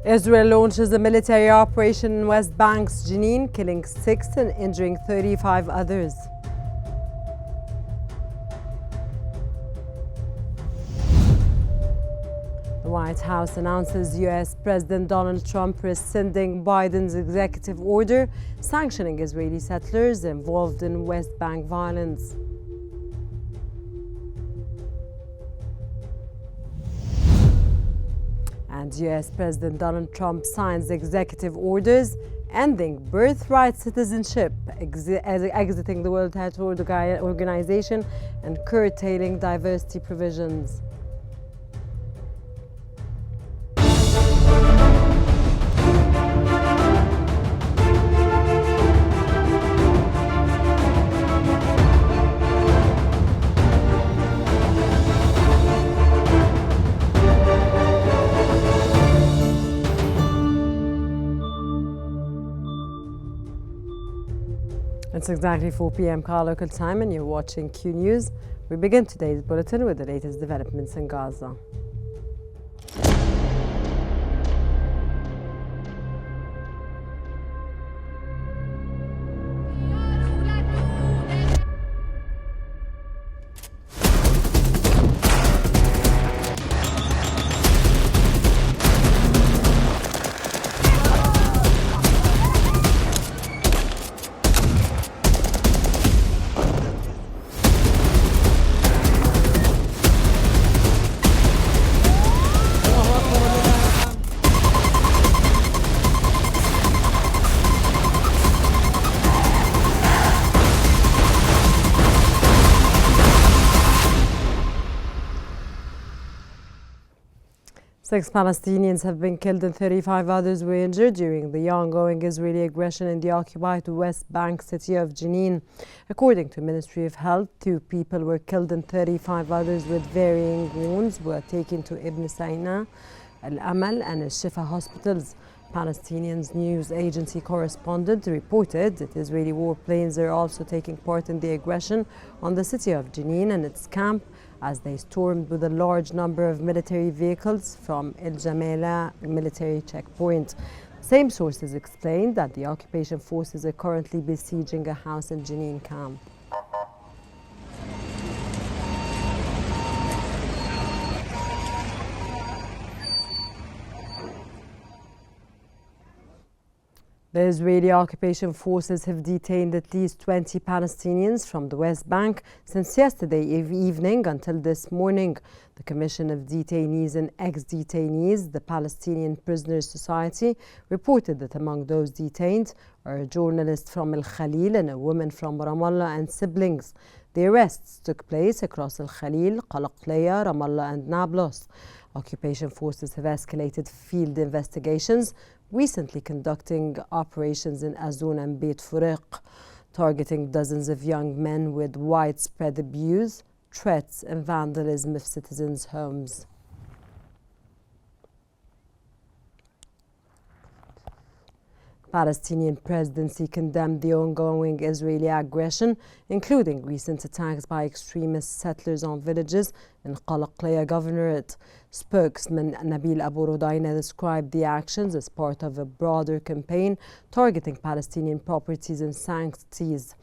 Israel launches a military operation in West Bank's Jenin, killing 6 and injuring 35 others. The White House announces U.S. President Donald Trump rescinding Biden's executive order sanctioning Israeli settlers involved in West Bank violence. And U.S. President Donald Trump signs executive orders ending birthright citizenship, exiting the World Health Organization, and curtailing diversity provisions. It's exactly 4 p.m. Car local time and you're watching Qnews. We begin today's bulletin with the latest developments in Gaza. Six Palestinians have been killed and 35 others were injured during the ongoing Israeli aggression in the occupied West Bank city of Jenin. According to Ministry of Health, 2 people were killed and 35 others with varying wounds were taken to Ibn Sina, Al-Amal and Al-Shifa hospitals. Palestinian news agency correspondent reported that Israeli warplanes are also taking part in the aggression on the city of Jenin and its camp as they stormed with a large number of military vehicles from El Jamela military checkpoint. Same sources explained that the occupation forces are currently besieging a house in Jenin camp. The Israeli occupation forces have detained at least 20 Palestinians from the West Bank since yesterday evening until this morning. The Commission of Detainees and Ex-Detainees, the Palestinian Prisoners Society, reported that among those detained are a journalist from Al Khalil and a woman from Ramallah and siblings. The arrests took place across Al Khalil, Qalaqleya, Ramallah and Nablus. Occupation forces have escalated field investigations, recently conducting operations in Azun and Beit Fureq, targeting dozens of young men with widespread abuse, threats and vandalism of citizens' homes. Palestinian presidency condemned the ongoing Israeli aggression, including recent attacks by extremist settlers on villages in Qalaqleya Governorate. Spokesman Nabil Abu Rudaina described the actions as part of a broader campaign targeting Palestinian properties and sanctuaries.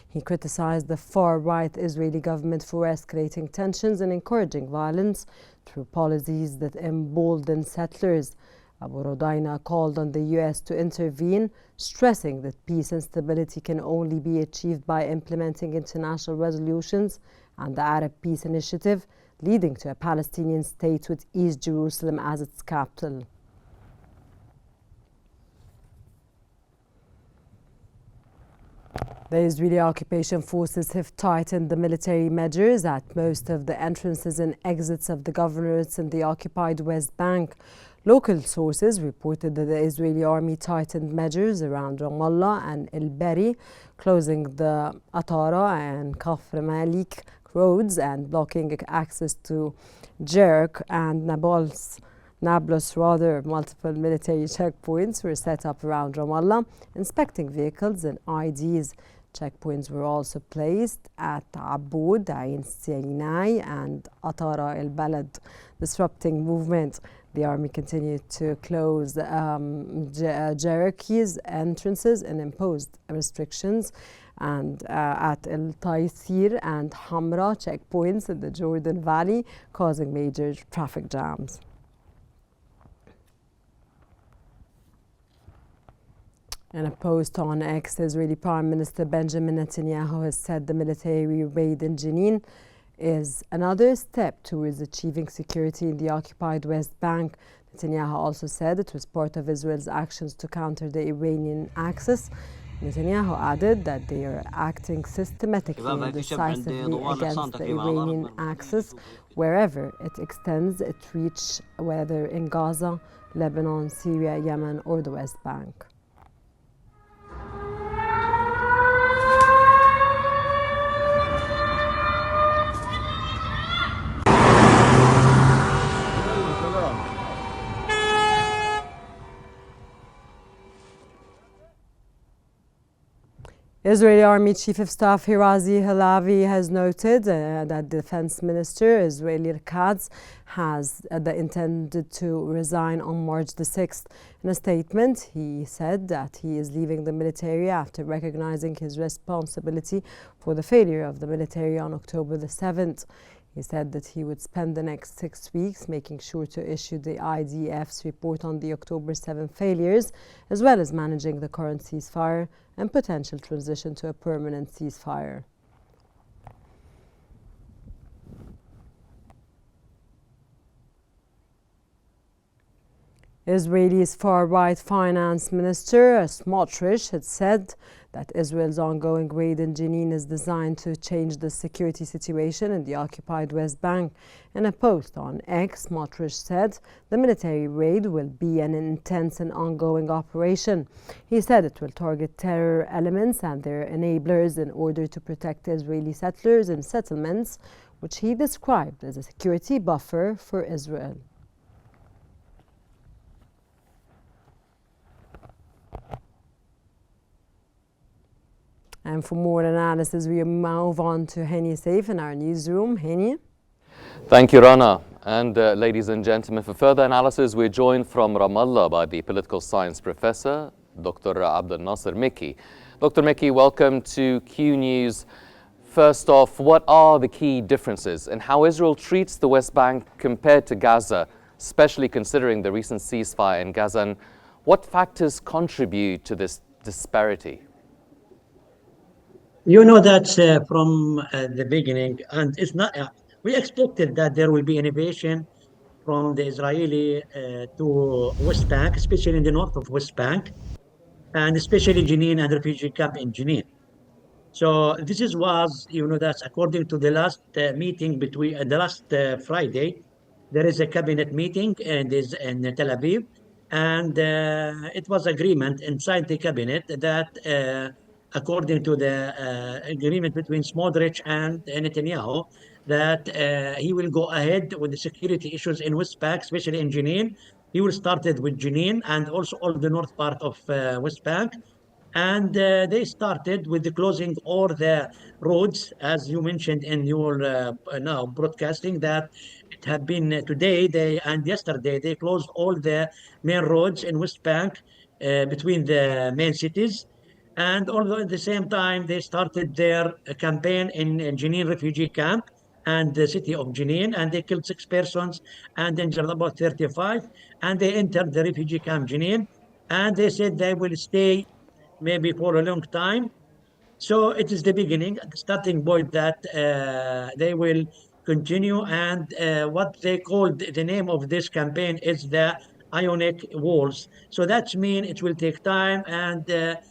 He criticized the far-right Israeli government for escalating tensions and encouraging violence through policies that embolden settlers. Abu Rudaina called on the U.S. to intervene, stressing that peace and stability can only be achieved by implementing international resolutions and the Arab Peace Initiative, leading to a Palestinian state with East Jerusalem as its capital. The Israeli occupation forces have tightened the military measures at most of the entrances and exits of the governorates in the occupied West Bank. Local sources reported that the Israeli army tightened measures around Ramallah and El Beri, closing the Atara and Kafr Malik roads and blocking access to Jerk and Nablus. Multiple military checkpoints were set up around Ramallah, inspecting vehicles and IDs. Checkpoints were also placed at Aboud, Ain Sinai and Atara el Balad, disrupting movement. The army continued to close Jericho's entrances and imposed restrictions and at El Taysir and Hamra checkpoints in the Jordan Valley, causing major traffic jams. In a post on X, Israeli Prime Minister Benjamin Netanyahu has said the military raid in Jenin is another step towards achieving security in the occupied West Bank. Netanyahu also said it was part of Israel's actions to counter the Iranian axis. Netanyahu added that they are acting systematically and decisively against the Iranian axis wherever it extends its reach, whether in Gaza, Lebanon, Syria, Yemen, or the West Bank. Israeli Army Chief of Staff Hirazi Halavi has noted that Defense Minister Israeli Katz has intended to resign on March the 6th. In a statement, he said that he is leaving the military after recognizing his responsibility for the failure of the military on October the 7th. He said that he would spend the next 6 weeks making sure to issue the IDF's report on the October 7 failures, as well as managing the current ceasefire and potential transition to a permanent ceasefire. Israel's far-right finance minister Smotrich had said that Israel's ongoing raid in Jenin is designed to change the security situation in the occupied West Bank. In a post on X, Smotrich said the military raid will be an intense and ongoing operation. He said it will target terror elements and their enablers in order to protect Israeli settlers and settlements, which he described as a security buffer for Israel. And for more analysis, we move on to Hani Saif in our newsroom. Hani? Thank you, Rana. And ladies and gentlemen, for further analysis, we're joined from Ramallah by the political science professor, Dr. Abdel Nasser Miki. Dr. Miki, welcome to Q News. First off, what are the key differences in how Israel treats the West Bank compared to Gaza, especially considering the recent ceasefire in Gaza? And what factors contribute to this disparity? You know that from the beginning, and it's not. We expected that there will be innovation from the Israeli to West Bank, especially in the north of West Bank, and especially Jenin and refugee camp in Jenin. So this was, that according to the last meeting between the last Friday, there is a cabinet meeting and is in Tel Aviv, and it was agreement inside the cabinet that. According to the agreement between Smotrich and Netanyahu, that he will go ahead with the security issues in West Bank, especially in Jenin. He will start it with Jenin and also all the north part of West Bank. And they started with the closing all the roads, as you mentioned in your now broadcasting, that it had been today and yesterday, they closed all the main roads in West Bank between the main cities. And although at the same time, they started their campaign in Jenin refugee camp and the city of Jenin, and they killed 6 persons and injured about 35. And they entered the refugee camp Jenin, and they said they will stay maybe for a long time. So it is the beginning, the starting point that they will continue. And what they called the name of this campaign is the Ionic Walls. So that means it will take time, and that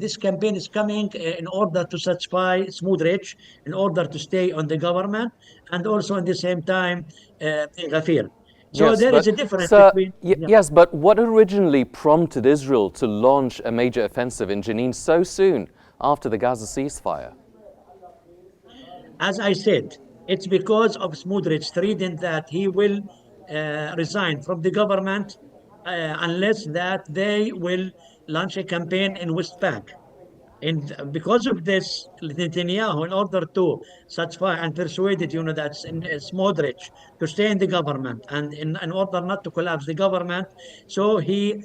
this campaign is coming in order to satisfy Smotrich, in order to stay on the government, and also at the same time Ghafir. So yes, there is a difference between. Yes, but what originally prompted Israel to launch a major offensive in Jenin so soon after the Gaza ceasefire? As I said, it's because of Smotrich threatened that he will resign from the government unless that they will launch a campaign in West Bank. And because of this, Netanyahu, in order to satisfy and persuaded, that Smotrich to stay in the government, and in order not to collapse the government, so he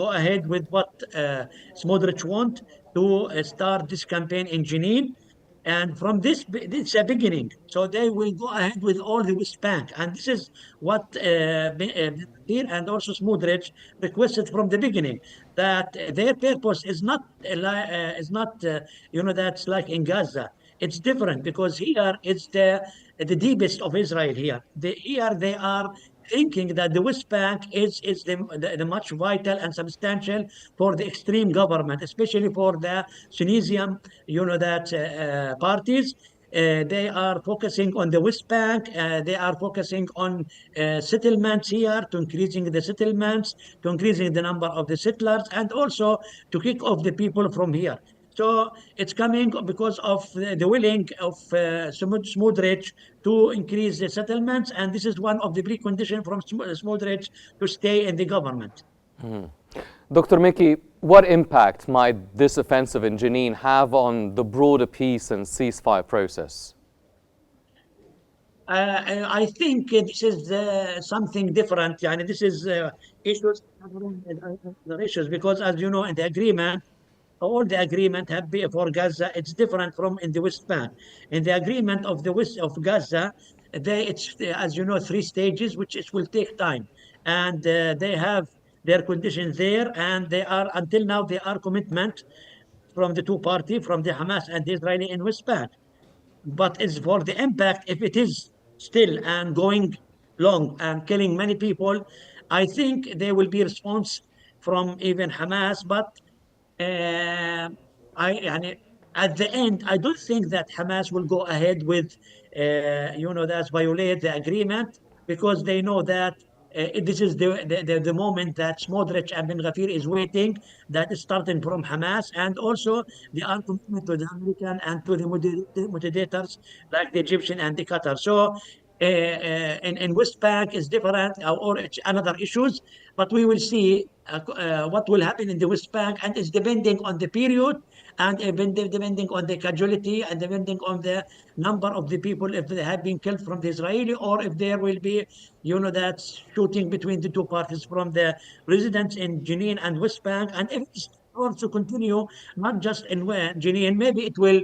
go ahead with what Smotrich want to start this campaign in Jenin. And from this is a beginning. So they will go ahead with all the West Bank. And this is what Benir and also Smotrich requested from the beginning, that their purpose is not, that's like in Gaza. It's different because here it's the deepest of Israel here. Here they are thinking that the West Bank is the much vital and substantial for the extreme government, especially for the Tunisian, parties. They are focusing on the West Bank. They are focusing on settlements here, to increasing the settlements, to increasing the number of the settlers, and also to kick off the people from here. So it's coming because of the willing of Smotrich to increase the settlements, and this is one of the preconditions from Smotrich to stay in the government. Dr. Mickey, what impact might this offensive in Jenin have on the broader peace and ceasefire process? I think this is something different. This is issues because, as you know, in the agreement, all the agreement have been for Gaza. It's different from in the West Bank. In the agreement of the West of Gaza, it's, as you know, 3 stages, which it will take time, and they have their conditions there, and they are, until now, they are commitment from the two parties, from the Hamas and the Israeli in West Bank. But as for the impact, if it is still and going long and killing many people, I think there will be response from even Hamas. But at the end, I don't think that Hamas will go ahead with, that's violate the agreement, because they know that this is the moment that Smotrich and Ben Ghafir is waiting, that is starting from Hamas, and also they are committed to the American and to the moderators like the Egyptian and the Qatar. So in West Bank is different, or it's another issues, but we will see what will happen in the West Bank, and it's depending on the period, and depending on the casualty, and depending on the number of the people, if they have been killed from the Israeli, or if there will be, that shooting between the two parties from the residents in Jenin and West Bank. And if it's also continue, not just in Jenin, maybe it will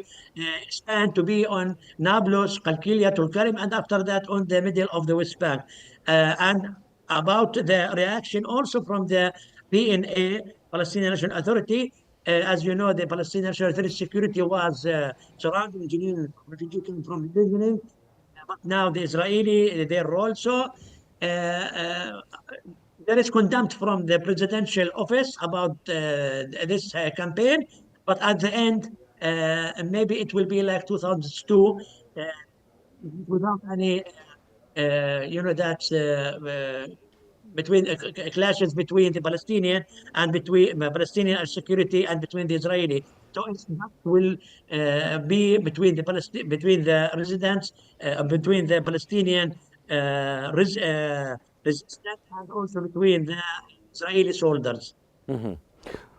expand to be on Nablus, Qalqilia, Tulkarim, and after that on the middle of the West Bank. And about the reaction also from the PNA, Palestinian National Authority, as you know, the Palestinian National Authority security was surrounding Jenin refugee camp from the beginning, but now the Israeli, their role. So there is contempt from the presidential office about this campaign, but at the end, maybe it will be like 2002, without any, between clashes between the Palestinian and between Palestinian security and between the Israeli. So that will be between the residents, between the Palestinian resistance, and also between the Israeli soldiers.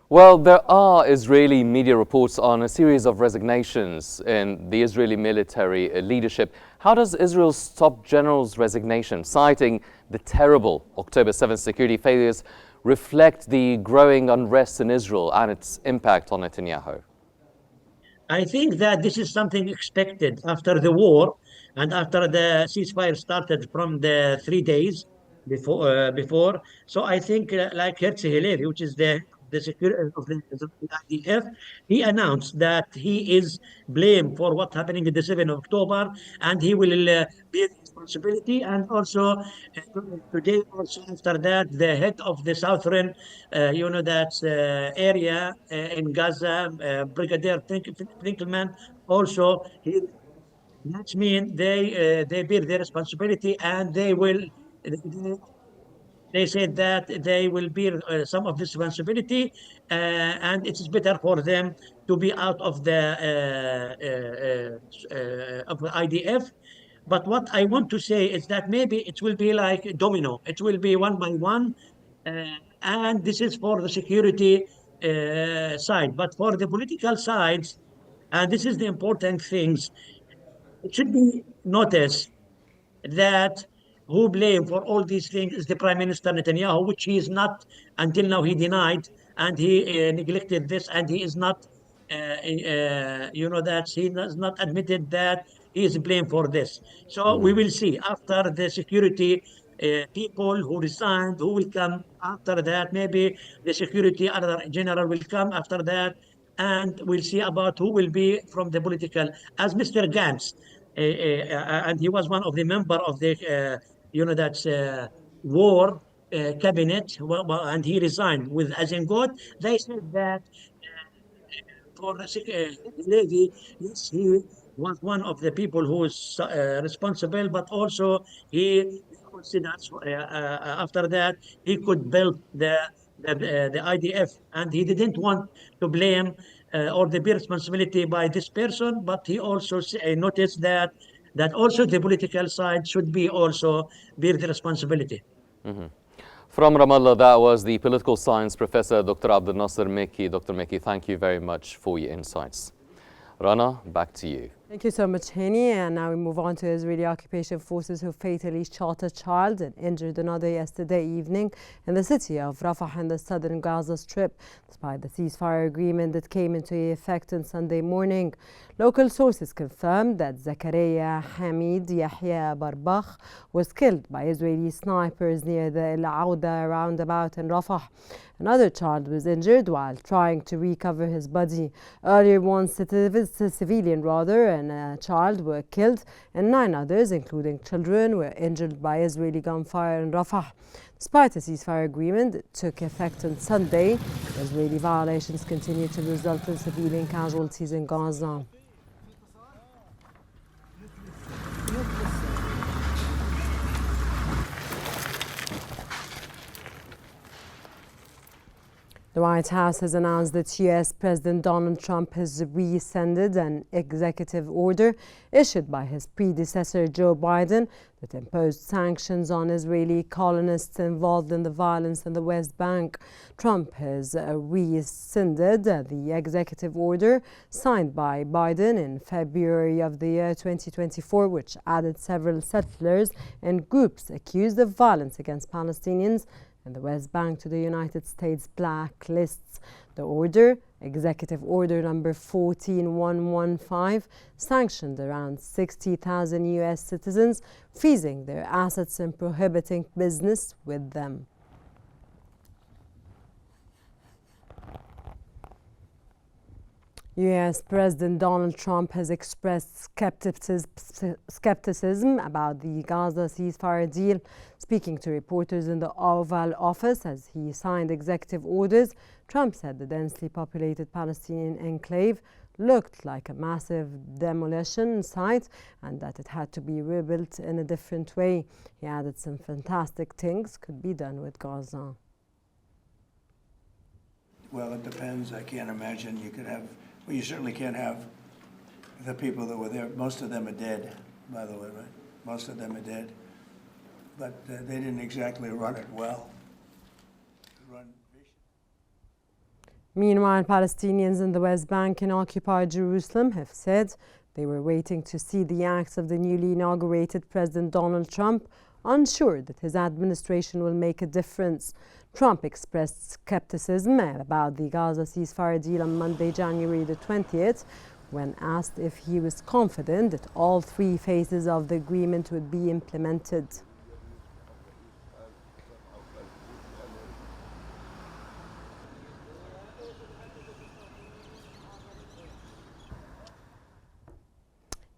Well, there are Israeli media reports on a series of resignations in the Israeli military leadership. How does Israel's top general's resignation, citing the terrible October 7th security failures, reflect the growing unrest in Israel and its impact on Netanyahu? I think that this is something expected after the war, and after the ceasefire started from the 3 days before. So I think like Herzi Halevi, which is the security of the IDF, he announced that he is blamed for what happening in the 7th of October, and he will bear responsibility. And also today, also after that, the head of the southern, area in Gaza, Brigadier Finkelman, also that means they bear their responsibility, and they said that they will bear some of this responsibility, and it is better for them to be out of the IDF. But what I want to say is that maybe it will be like domino. It will be one by one, and this is for the security side. But for the political sides, and this is the important things, it should be noticed that who blame for all these things is the Prime Minister Netanyahu, which he is not, until now he denied, and he neglected this, and he is not, that he has not admitted that he is blamed for this. So we will see after the security people who resigned, who will come after that. Maybe the security other general will come after that, and we'll see about who will be from the political, as Mr. Gantz, and he was one of the member of the, that's war cabinet, and he resigned with Azengod. They said that for Levy, yes, he was one of the people who is responsible, but also he considers after that he could build the IDF, and he didn't want to blame or the be responsibility by this person, but he also noticed that also the political side should be also bear the responsibility. From Ramallah, that was the political science professor, Dr. Abdel Nasser Mekki. Dr. Mekki, thank you very much for your insights. Rana, back to you. Thank you so much, Hani. And now we move on to Israeli occupation forces who fatally shot a child and injured another yesterday evening in the city of Rafah in the southern Gaza Strip, despite the ceasefire agreement that came into effect on Sunday morning. Local sources confirmed that Zakaria Hamid Yahya Barbakh was killed by Israeli snipers near the El Auda roundabout in Rafah. Another child was injured while trying to recover his body. Earlier, one civilian and a child were killed, and 9 others, including children, were injured by Israeli gunfire in Rafah. Despite a ceasefire agreement that took effect on Sunday, Israeli violations continue to result in civilian casualties in Gaza. The White House has announced that U.S. President Donald Trump has rescinded an executive order issued by his predecessor Joe Biden that imposed sanctions on Israeli colonists involved in the violence in the West Bank. Trump has rescinded the executive order signed by Biden in February of the year 2024, which added several settlers and groups accused of violence against Palestinians in the West Bank to the United States blacklists. The order, Executive Order number 14115, sanctioned around 60,000 U.S. citizens, freezing their assets and prohibiting business with them. U.S. President Donald Trump has expressed skepticism about the Gaza ceasefire deal. Speaking to reporters in the Oval Office as he signed executive orders, Trump said the densely populated Palestinian enclave looked like a massive demolition site and that it had to be rebuilt in a different way. He added some fantastic things could be done with Gaza. Well, it depends. I can't imagine you could have. Well, you certainly can't have the people that were there. Most of them are dead, by the way, right? Most of them are dead. But they didn't exactly run it well. Meanwhile, Palestinians in the West Bank and occupied Jerusalem have said they were waiting to see the acts of the newly inaugurated President Donald Trump, unsure that his administration will make a difference. Trump expressed skepticism about the Gaza ceasefire deal on Monday, January the 20th, when asked if he was confident that all 3 phases of the agreement would be implemented.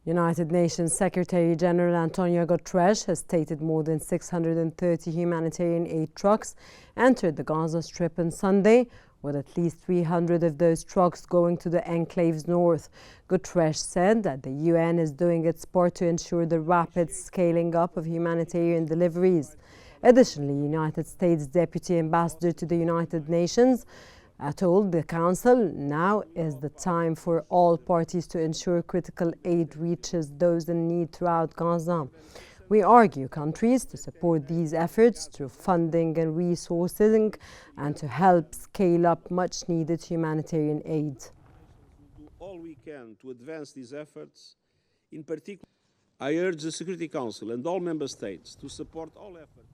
United Nations Secretary General Antonio Guterres has stated more than 630 humanitarian aid trucks entered the Gaza Strip on Sunday, with at least 300 of those trucks going to the enclave's north. Guterres said that the UN is doing its part to ensure the rapid scaling up of humanitarian deliveries. Additionally, United States Deputy Ambassador to the United Nations told the Council now is the time for all parties to ensure critical aid reaches those in need throughout Gaza. We argue countries to support these efforts through funding and resourcing and to help scale up much needed humanitarian aid. Do all we can to advance these efforts. In particular, I urge the Security Council and all member states to support all efforts.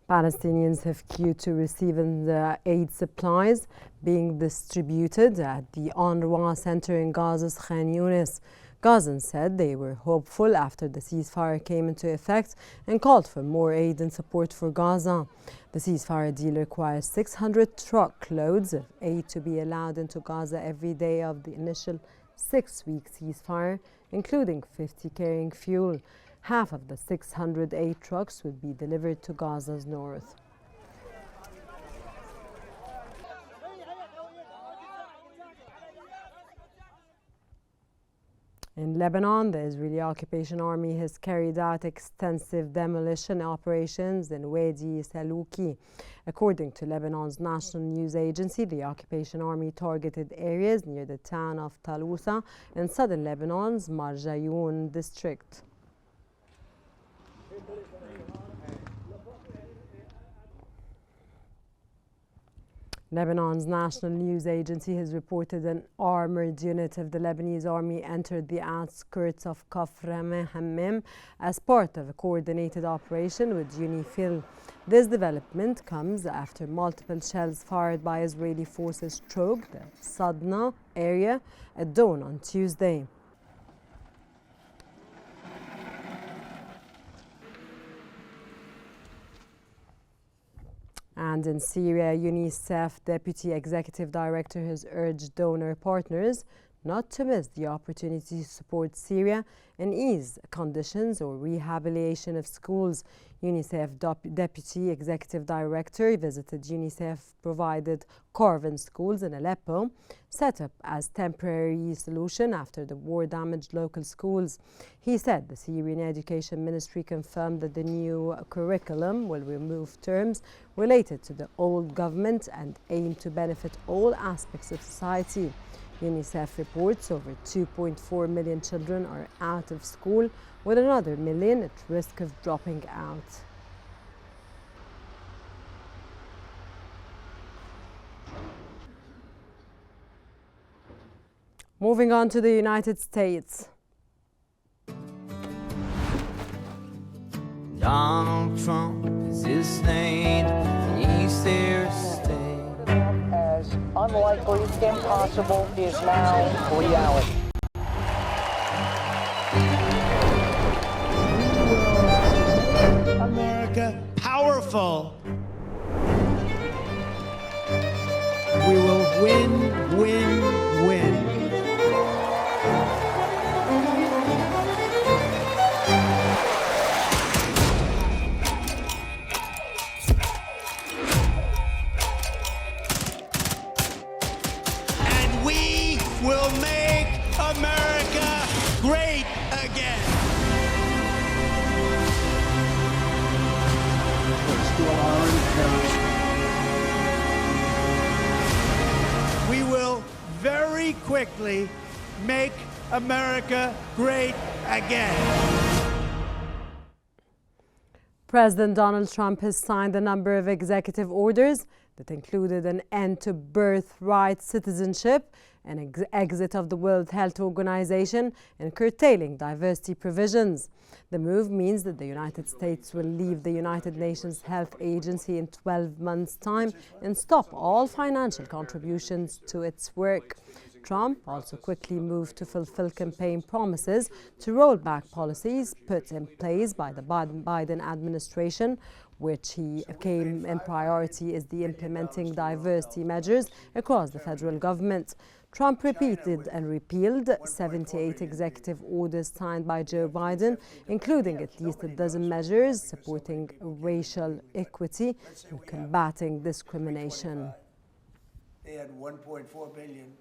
Palestinians have queued to receiving the aid supplies being distributed at the UNRWA center in Gaza's Qnews. Gazans said they were hopeful after the ceasefire came into effect and called for more aid and support for Gaza. The ceasefire deal requires 600 truckloads of aid to be allowed into Gaza every day of the initial 6-week ceasefire, including 50 carrying fuel. Half of the 600 aid trucks would be delivered to Gaza's north. In Lebanon, the Israeli occupation army has carried out extensive demolition operations in Wadi Saluki. According to Lebanon's national news agency, the occupation army targeted areas near the town of Talousa in southern Lebanon's Marjayoun district. Lebanon's national news agency has reported an armored unit of the Lebanese army entered the outskirts of Kafr Hammam as part of a coordinated operation with UNIFIL. This development comes after multiple shells fired by Israeli forces struck the Sadna area at dawn on Tuesday. And in Syria, UNICEF Deputy Executive Director has urged donor partners not to miss the opportunity to support Syria and ease conditions or rehabilitation of schools. UNICEF Deputy Executive Director visited UNICEF-provided Corvan schools in Aleppo, set up as temporary solution after the war-damaged local schools. He said the Syrian Education Ministry confirmed that the new curriculum will remove terms related to the old government and aim to benefit all aspects of society. UNICEF reports over 2.4 million children are out of school, with another million at risk of dropping out. Moving on to the United States. Donald Trump is his name, and he's there to stay. As unlikely, impossible, is now reality. America powerful. We will win, win, win. And we will make America great again. We will very quickly make America great again. President Donald Trump has signed a number of executive orders that included an end to birthright citizenship, an exit of the World Health Organization, and curtailing diversity provisions. The move means that the United States will leave the United Nations Health Agency in 12 months' time and stop all financial contributions to its work. Trump also quickly moved to fulfill campaign promises to roll back policies put in place by the Biden administration, which he came in priority is the implementing diversity measures across the federal government. Trump repeated and repealed 78 executive orders signed by Joe Biden, including at least a dozen measures supporting racial equity and combating discrimination. They had 1.4 billion.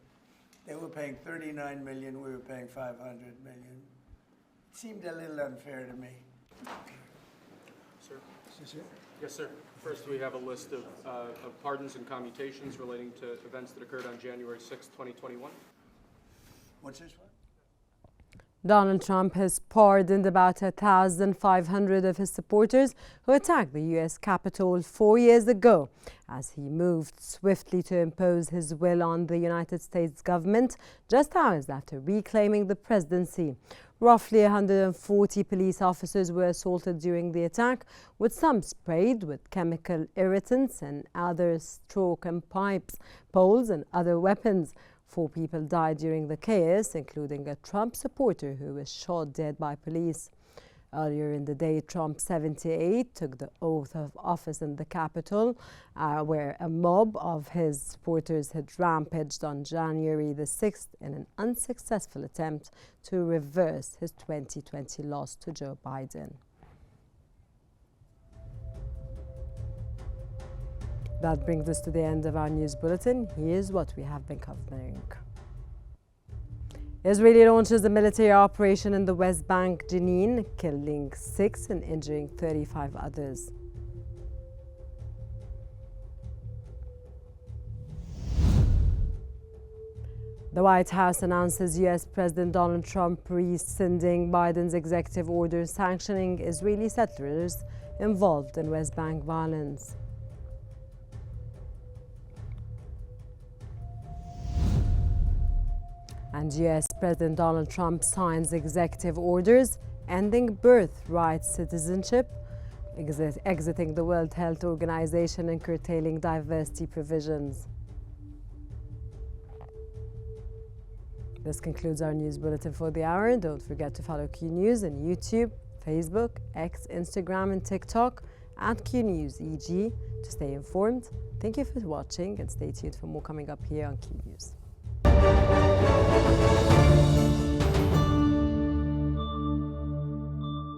They were paying 39 million. We were paying 500 million. It seemed a little unfair to me. Sir? Yes, sir. First, we have a list of pardons and commutations relating to events that occurred on January 6, 2021. What's this one? Donald Trump has pardoned about 1,500 of his supporters who attacked the U.S. Capitol 4 years ago, as he moved swiftly to impose his will on the United States government just hours after reclaiming the presidency. Roughly 140 police officers were assaulted during the attack, with some sprayed with chemical irritants and others struck and pipes, poles and other weapons. 4 people died during the chaos, including a Trump supporter who was shot dead by police. Earlier in the day, Trump, 78, took the oath of office in the Capitol, where a mob of his supporters had rampaged on January the 6th in an unsuccessful attempt to reverse his 2020 loss to Joe Biden. That brings us to the end of our news bulletin. Here's what we have been covering. Israel launches a military operation in the West Bank, Jenin, killing 6 and injuring 35 others. The White House announces U.S. President Donald Trump rescinding Biden's executive order sanctioning Israeli settlers involved in West Bank violence. And U.S. President Donald Trump signs executive orders ending birthright citizenship, exiting the World Health Organization and curtailing diversity provisions. This concludes our news bulletin for the hour. Don't forget to follow Qnews on YouTube, Facebook, X, Instagram and TikTok at Qnews EG to stay informed. Thank you for watching and stay tuned for more coming up here on Qnews.